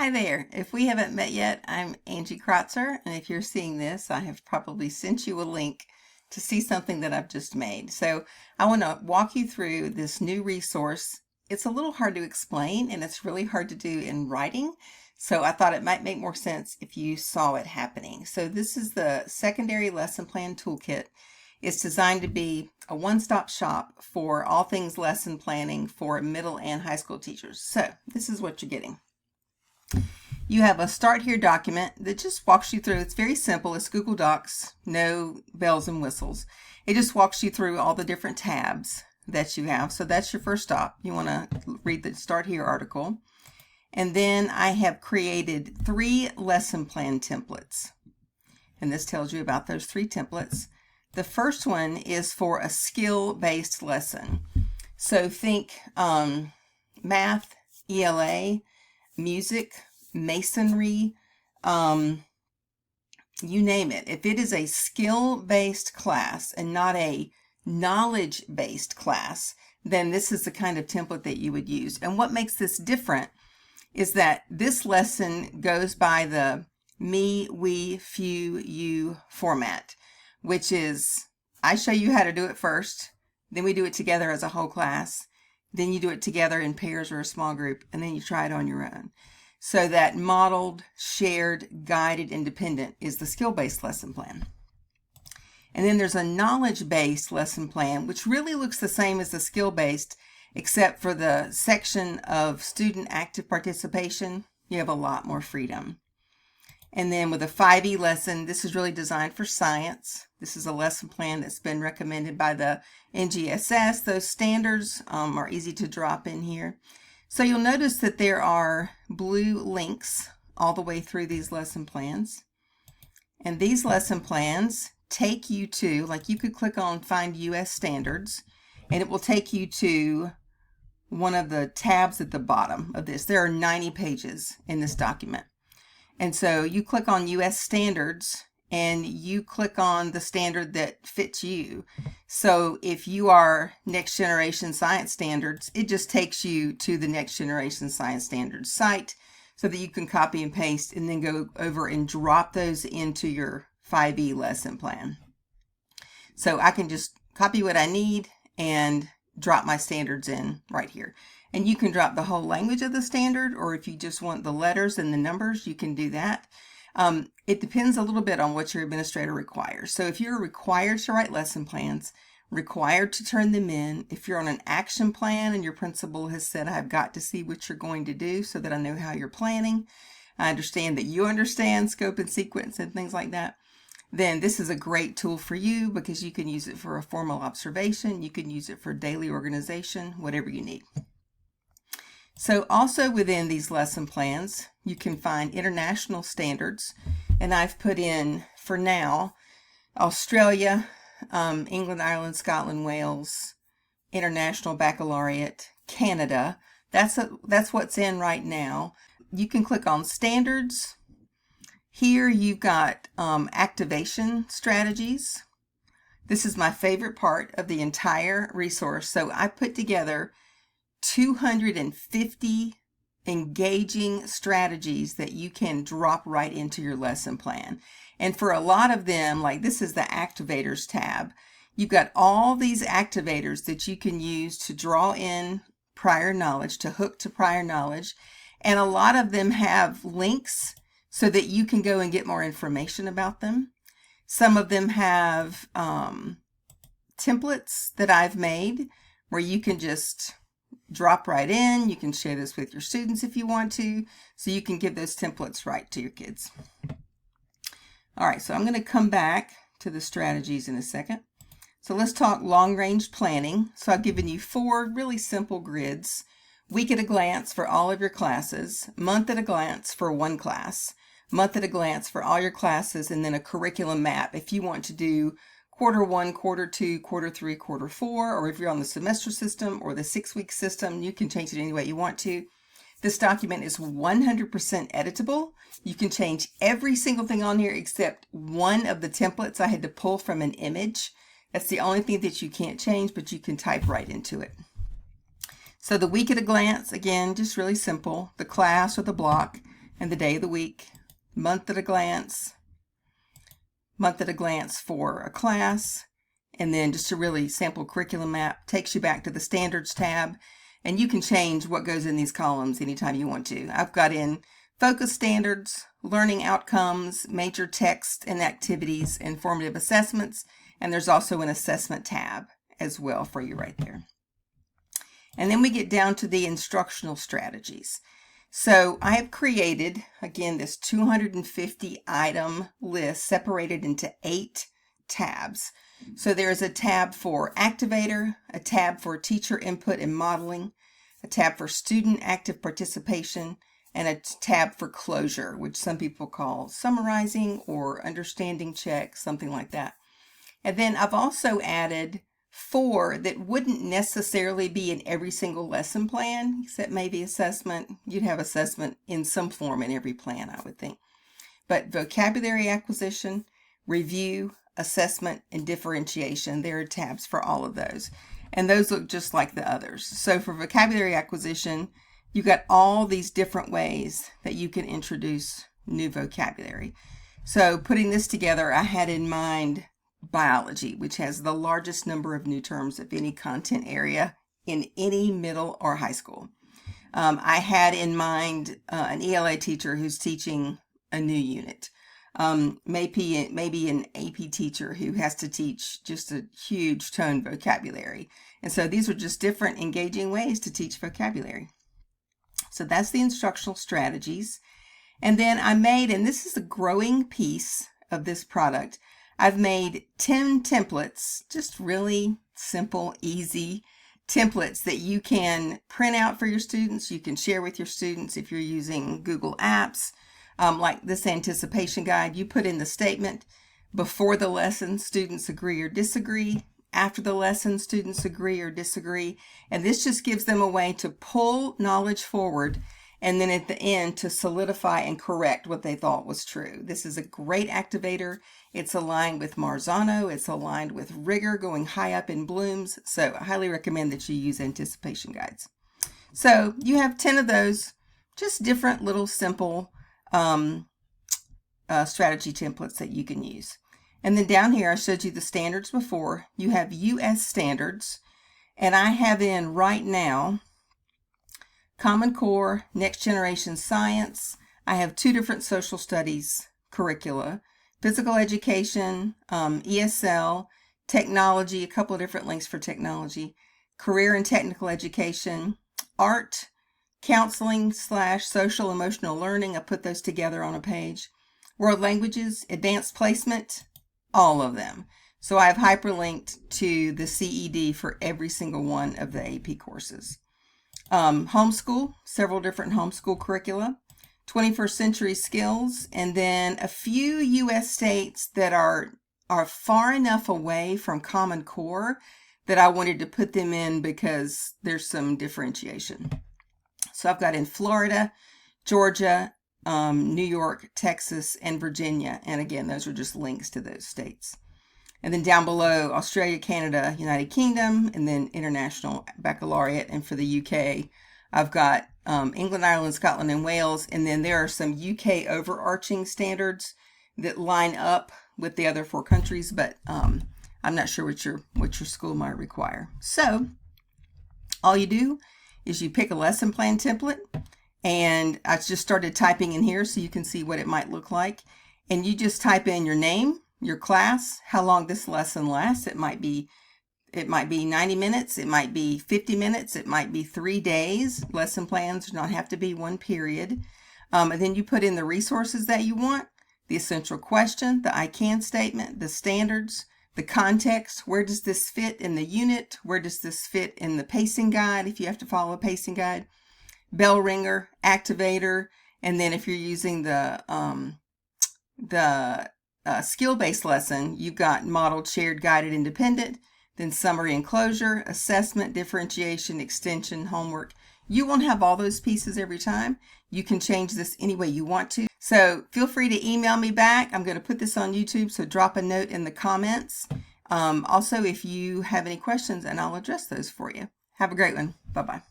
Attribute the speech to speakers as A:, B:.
A: Hi there. If we haven't met yet, I'm Angie Kratzer, and if you're seeing this, I have probably sent you a link to see something that I've just made. So I want to walk you through this new resource. It's a little hard to explain, and it's really hard to do in writing, so I thought it might make more sense if you saw it happening. So this is the Secondary Lesson Plan Toolkit. It's designed to be a one-stop shop for all things lesson planning for middle and high school teachers. So this is what you're getting. You have a Start Here document that just walks you through. It's very simple. It's Google Docs, no bells and whistles. It just walks you through all the different tabs that you have. So that's your first stop. You want to read the Start Here article. And then I have created 3 lesson plan templates. And this tells you about those 3 templates. The first one is for a skill-based lesson. So think math, ELA, music, masonry, you name it. If it is a skill-based class and not a knowledge-based class, then this is the kind of template that you would use. And what makes this different is that this lesson goes by the me, we, few, you format, which is I show you how to do it first, then we do it together as a whole class, then you do it together in pairs or a small group, and then you try it on your own. So that modeled, shared, guided, independent is the skill-based lesson plan. And then there's a knowledge-based lesson plan, which really looks the same as the skill-based, except for the section of student active participation, you have a lot more freedom. And then with a 5E lesson, this is really designed for science. This is a lesson plan that's been recommended by the NGSS. Those standards are easy to drop in here. So you'll notice that there are blue links all the way through these lesson plans. And these lesson plans take you to, like you could click on Find US Standards, and it will take you to one of the tabs at the bottom of this. There are 90 pages in this document. And so you click on US Standards and you click on the standard that fits you. So if you are Next Generation Science Standards, it just takes you to the Next Generation Science Standards site so that you can copy and paste and then go over and drop those into your 5E lesson plan. So I can just copy what I need and drop my standards in right here. And you can drop the whole language of the standard, or if you just want the letters and the numbers, you can do that. It depends a little bit on what your administrator requires. So if you're required to write lesson plans, required to turn them in, if you're on an action plan and your principal has said, I've got to see what you're going to do so that I know how you're planning, I understand that you understand scope and sequence and things like that, then this is a great tool for you because you can use it for a formal observation, you can use it for daily organization, whatever you need. So also within these lesson plans, you can find international standards, and I've put in, for now, Australia, England, Ireland, Scotland, Wales, International Baccalaureate, Canada. That's what's in right now. You can click on Standards. Here you've got activation strategies. This is my favorite part of the entire resource. So I put together 250 engaging strategies that you can drop right into your lesson plan. And for a lot of them, like this is the activators tab, you've got all these activators that you can use to draw in prior knowledge, to hook to prior knowledge. And a lot of them have links so that you can go and get more information about them. Some of them have templates that I've made where you can just drop right in. You can share this with your students if you want to, so you can give those templates right to your kids. All right, so I'm going to come back to the strategies in a second. So let's talk long-range planning. So I've given you 4 really simple grids: week at a glance for all of your classes, month at a glance for one class, month at a glance for all your classes, and then a curriculum map if you want to do quarter 1, quarter 2, quarter 3, quarter 4, or if you're on the semester system or the 6-week system, you can change it any way you want to. This document is 100% editable. You can change every single thing on here except one of the templates I had to pull from an image. That's the only thing that you can't change, but you can type right into it. So the week at a glance, again, just really simple. The class or the block. and the day of the week, month at a glance for a class, and then just a really sample curriculum map. Takes you back to the standards tab, and you can change what goes in these columns anytime you want to. I've got in focus standards, learning outcomes, major text and activities, informative assessments, and there's also an assessment tab as well for you right there. And then we get down to the instructional strategies. So I have created, again, this 250 item list separated into 8 tabs. So there's a tab for activator, a tab for teacher input and modeling, a tab for student active participation, and a tab for closure, which some people call summarizing or understanding check, something like that. And then I've also added 4 that wouldn't necessarily be in every single lesson plan, except maybe assessment. You'd have assessment in some form in every plan, I would think. But vocabulary acquisition, review, assessment, and differentiation, there are tabs for all of those. And those look just like the others. So for vocabulary acquisition, you've got all these different ways that you can introduce new vocabulary. So putting this together, I had in mind biology, which has the largest number of new terms of any content area in any middle or high school. I had in mind an ELA teacher who's teaching a new unit. Maybe an AP teacher who has to teach just a huge tone vocabulary. And so these are just different engaging ways to teach vocabulary. So that's the instructional strategies. And then I made, and this is a growing piece of this product, I've made 10 templates, just really simple, easy templates that you can print out for your students. You can share with your students if you're using Google Apps. Like this anticipation guide, you put in the statement before the lesson, students agree or disagree. After the lesson, students agree or disagree. And this just gives them a way to pull knowledge forward and then at the end to solidify and correct what they thought was true. This is a great activator. It's aligned with Marzano. It's aligned with rigor, going high up in Bloom's. So I highly recommend that you use anticipation guides. So you have 10 of those, just different little simple strategy templates that you can use. And then down here, I showed you the standards before. You have US standards, and I have in right now Common Core, Next Generation Science. I have 2 different social studies curricula, physical education, ESL, technology, a couple of different links for technology, career and technical education, art, counseling / social emotional learning. I put those together on a page. World languages, advanced placement, all of them. So I've hyperlinked to the CED for every single one of the AP courses. Homeschool, several different homeschool curricula, 21st century skills, and then a few U.S. states that are far enough away from Common Core that I wanted to put them in because there's some differentiation. So I've got in Florida, Georgia, New York, Texas, and Virginia. And again, those are just links to those states. And then down below, Australia, Canada, United Kingdom, and then International Baccalaureate. And for the UK, I've got England, Ireland, Scotland, and Wales. And then there are some UK overarching standards that line up with the other 4 countries, but I'm not sure what your school might require. So all you do is you pick a lesson plan template, and I just started typing in here so you can see what it might look like. And you just type in your name, your class, how long this lesson lasts. It might be 90 minutes. It might be 50 minutes. It might be 3 days. Lesson plans do not have to be one period. And then you put in the resources that you want, the essential question, the I can statement, the standards, the context. Where does this fit in the unit? Where does this fit in the pacing guide if you have to follow a pacing guide? Bell ringer, activator, and then if you're using the skill-based lesson, you've got modeled, shared, guided, independent, then summary and closure, assessment, differentiation, extension, homework. You won't have all those pieces every time. You can change this any way you want to. So feel free to email me back. I'm going to put this on YouTube, so drop a note in the comments. Also, if you have any questions, and I'll address those for you. Have a great one. Bye-bye.